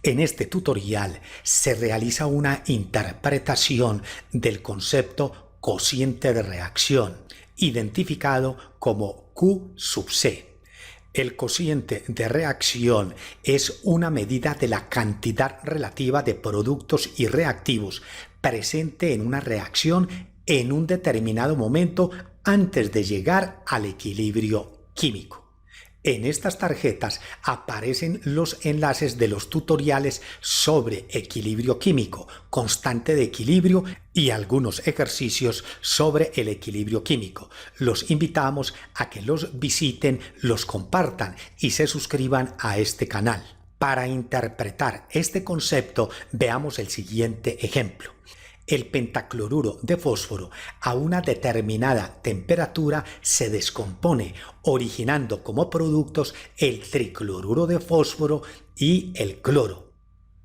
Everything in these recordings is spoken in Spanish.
En este tutorial se realiza una interpretación del concepto cociente de reacción, identificado como Q sub C. El cociente de reacción es una medida de la cantidad relativa de productos y reactivos presente en una reacción en un determinado momento antes de llegar al equilibrio químico. En estas tarjetas aparecen los enlaces de los tutoriales sobre equilibrio químico, constante de equilibrio y algunos ejercicios sobre el equilibrio químico. Los invitamos a que los visiten, los compartan y se suscriban a este canal. Para interpretar este concepto, veamos el siguiente ejemplo. El pentacloruro de fósforo a una determinada temperatura se descompone, originando como productos el tricloruro de fósforo y el cloro.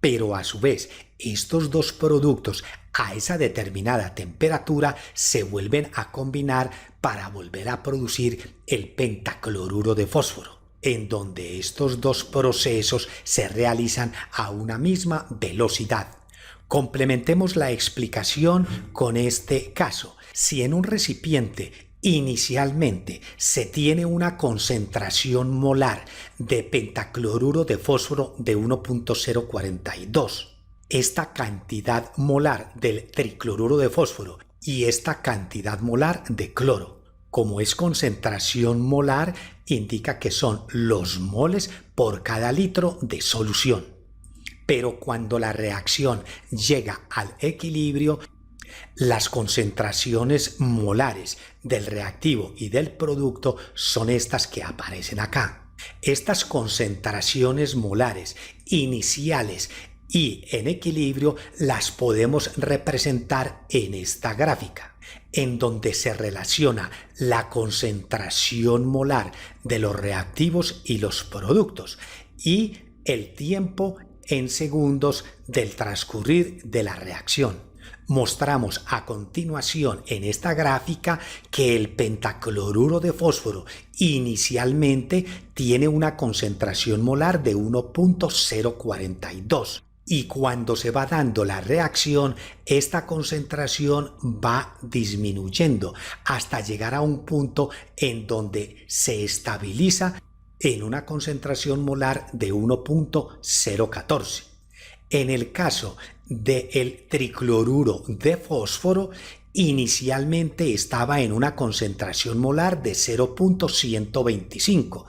Pero a su vez, estos dos productos a esa determinada temperatura se vuelven a combinar para volver a producir el pentacloruro de fósforo, en donde estos dos procesos se realizan a una misma velocidad. Complementemos la explicación con este caso. Si en un recipiente inicialmente se tiene una concentración molar de pentacloruro de fósforo de 1.042, esta cantidad molar del tricloruro de fósforo y esta cantidad molar de cloro, como es concentración molar, indica que son los moles por cada litro de solución. Pero cuando la reacción llega al equilibrio, las concentraciones molares del reactivo y del producto son estas que aparecen acá. Estas concentraciones molares iniciales y en equilibrio las podemos representar en esta gráfica, en donde se relaciona la concentración molar de los reactivos y los productos y el tiempo en segundos del transcurrir de la reacción. Mostramos a continuación en esta gráfica que el pentacloruro de fósforo inicialmente tiene una concentración molar de 1.042 y cuando se va dando la reacción, esta concentración va disminuyendo hasta llegar a un punto en donde se estabiliza en una concentración molar de 1.014. En el caso del tricloruro de fósforo, inicialmente estaba en una concentración molar de 0.125.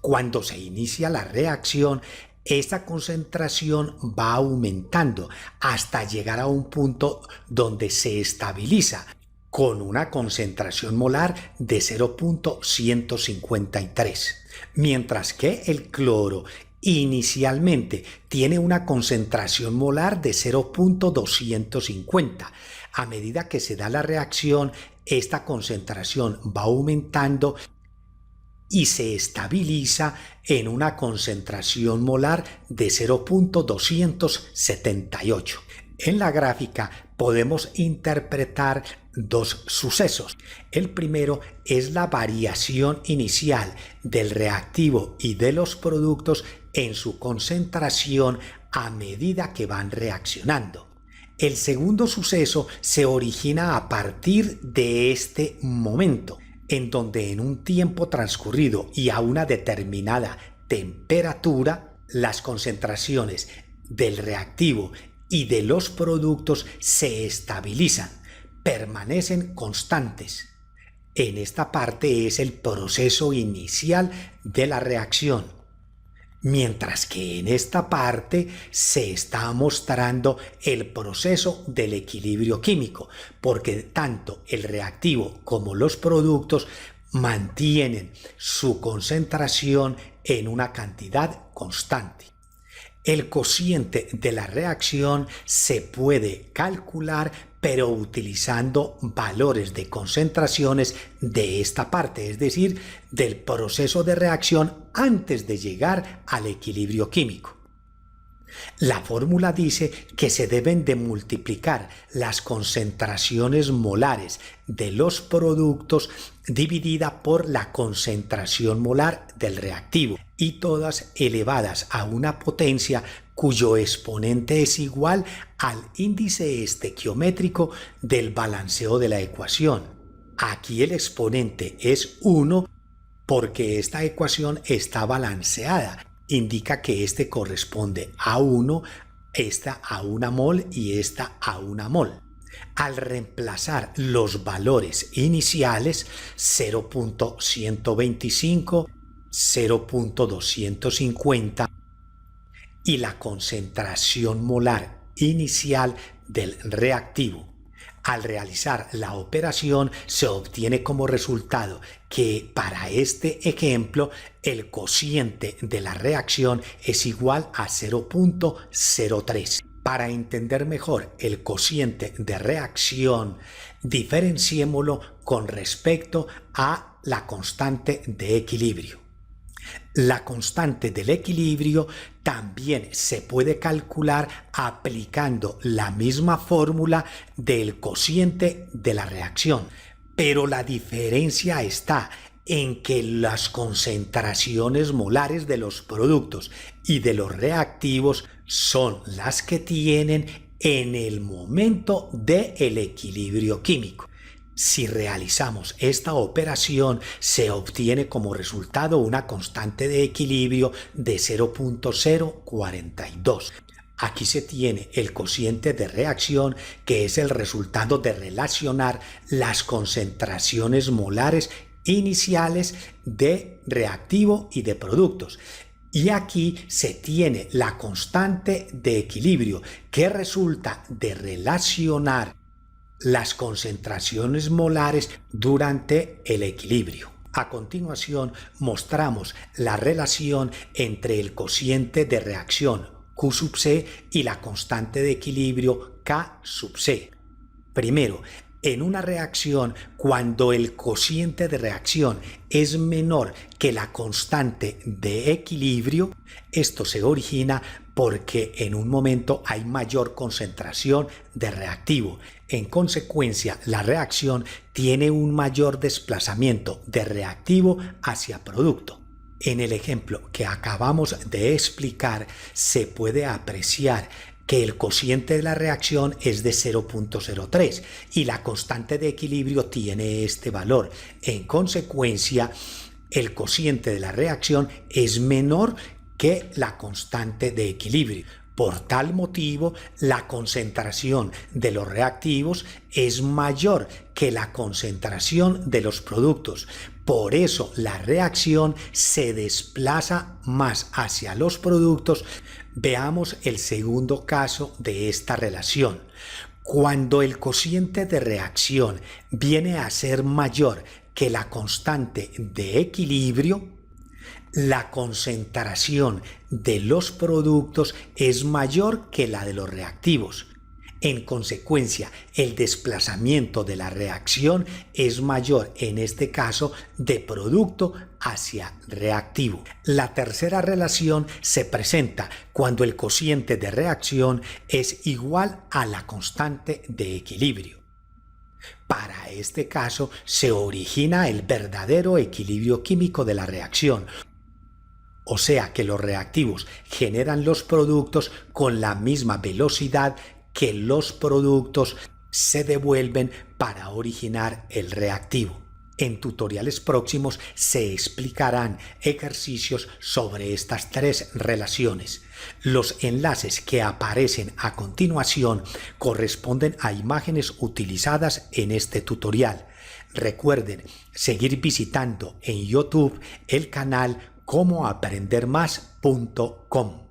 Cuando se inicia la reacción, esta concentración va aumentando hasta llegar a un punto donde se estabiliza con una concentración molar de 0.153, mientras que el cloro inicialmente tiene una concentración molar de 0.250. A medida que se da la reacción, esta concentración va aumentando y se estabiliza en una concentración molar de 0.278. En la gráfica podemos interpretar dos sucesos. El primero es la variación inicial del reactivo y de los productos en su concentración a medida que van reaccionando. El segundo suceso se origina a partir de este momento, en donde en un tiempo transcurrido y a una determinada temperatura, las concentraciones del reactivo y de los productos se estabilizan, permanecen constantes. En esta parte es el proceso inicial de la reacción, mientras que en esta parte se está mostrando el proceso del equilibrio químico, porque tanto el reactivo como los productos mantienen su concentración en una cantidad constante. El cociente de la reacción se puede calcular, pero utilizando valores de concentraciones de esta parte, es decir, del proceso de reacción antes de llegar al equilibrio químico. La fórmula dice que se deben de multiplicar las concentraciones molares de los productos dividida por la concentración molar del reactivo y todas elevadas a una potencia cuyo exponente es igual al índice estequiométrico del balanceo de la ecuación. Aquí el exponente es 1 porque esta ecuación está balanceada. Indica que este corresponde a 1, esta a 1 mol y esta a 1 mol. Al reemplazar los valores iniciales 0.125, 0.250 y la concentración molar inicial del reactivo, al realizar la operación se obtiene como resultado que para este ejemplo el cociente de la reacción es igual a 0.03. Para entender mejor el cociente de reacción, diferenciémoslo con respecto a la constante de equilibrio. La constante del equilibrio también se puede calcular aplicando la misma fórmula del cociente de la reacción, pero la diferencia está en que las concentraciones molares de los productos y de los reactivos son las que tienen en el momento del equilibrio químico. Si realizamos esta operación, se obtiene como resultado una constante de equilibrio de 0.042. Aquí se tiene el cociente de reacción, que es el resultado de relacionar las concentraciones molares iniciales de reactivo y de productos. Y aquí se tiene la constante de equilibrio, que resulta de relacionar las concentraciones molares durante el equilibrio. A continuación mostramos la relación entre el cociente de reacción Q sub C y la constante de equilibrio K sub C. Primero, en una reacción, cuando el cociente de reacción es menor que la constante de equilibrio, esto se origina porque en un momento hay mayor concentración de reactivo. En consecuencia, la reacción tiene un mayor desplazamiento de reactivo hacia producto. En el ejemplo que acabamos de explicar, se puede apreciar que el cociente de la reacción es de 0.03 y la constante de equilibrio tiene este valor. En consecuencia, el cociente de la reacción es menor que la constante de equilibrio. Por tal motivo, la concentración de los reactivos es mayor que la concentración de los productos. Por eso la reacción se desplaza más hacia los productos. Veamos el segundo caso de esta relación. Cuando el cociente de reacción viene a ser mayor que la constante de equilibrio, la concentración de los productos es mayor que la de los reactivos. En consecuencia, el desplazamiento de la reacción es mayor, en este caso, de producto hacia reactivo. La tercera relación se presenta cuando el cociente de reacción es igual a la constante de equilibrio. Para este caso, se origina el verdadero equilibrio químico de la reacción. O sea que los reactivos generan los productos con la misma velocidad que los productos se devuelven para originar el reactivo. En tutoriales próximos se explicarán ejercicios sobre estas tres relaciones. Los enlaces que aparecen a continuación corresponden a imágenes utilizadas en este tutorial. Recuerden seguir visitando en YouTube el canal comoaprendermas.com.